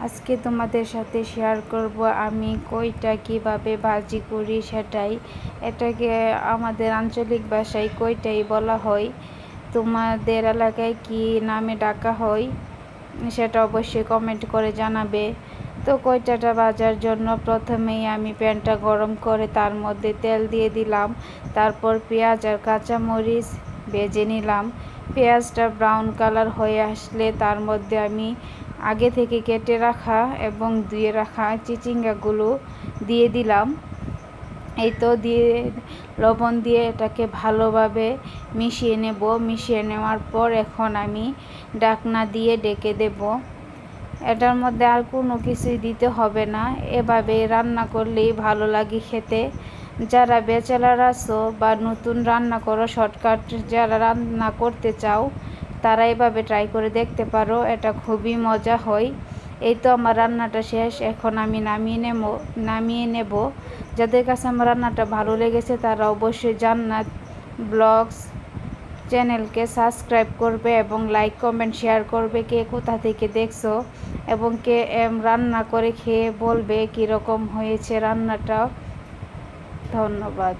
আজকে তোমাদের সাথে শেয়ার করব আমি কইটা কিভাবে ভাজি করি সেটাই। এটাকে আমাদের আঞ্চলিক ভাষায় কইটাই বলা হয়। তোমাদের এলাকায় কি নামে ডাকা হয় সেটা অবশ্যই কমেন্ট করে জানাবে। তো কইটাটা ভাজার জন্য প্রথমেই আমি প্যানটা গরম করে তার মধ্যে তেল দিয়ে দিলাম। তারপর পেঁয়াজ আর কাঁচামরিচ ভেজে নিলাম। পেঁয়াজটা ব্রাউন কালার হয়ে আসলে তার মধ্যে আমি আগে থেকে কেটে রাখা এবং ধুয়ে রাখা চিচিঙ্গাগুলো দিয়ে দিলাম। এই তো দিয়ে লবণ দিয়ে এটাকে ভালোভাবে মিশিয়ে নেব। মিশিয়ে নেওয়ার পর এখন আমি ঢাকনা দিয়ে ঢেকে দেব। এটার মধ্যে আর কোনো কিছুই দিতে হবে না। এভাবে রান্না করলেই ভালো লাগে খেতে। যারা ব্যাচেলার আছো বা নতুন রান্না করো, শর্টকাট যারা রান্না করতে চাও তারা এভাবে ট্রাই করে দেখতে পারো। এটা খুবই মজা হয়। এই তো আমার রান্নাটা শেষ। এখন আমি নামিয়ে নেব। যাদের কাছে আমার রান্নাটা ভালো লেগেছে তারা অবশ্যই জান্নাত ব্লগস চ্যানেলকে সাবস্ক্রাইব করবে এবং লাইক কমেন্ট শেয়ার করবে। কে কোথা থেকে দেখছো এবং কে রান্না করে খেয়ে বলবে কীরকম হয়েছে রান্নাটা। ধন্যবাদ।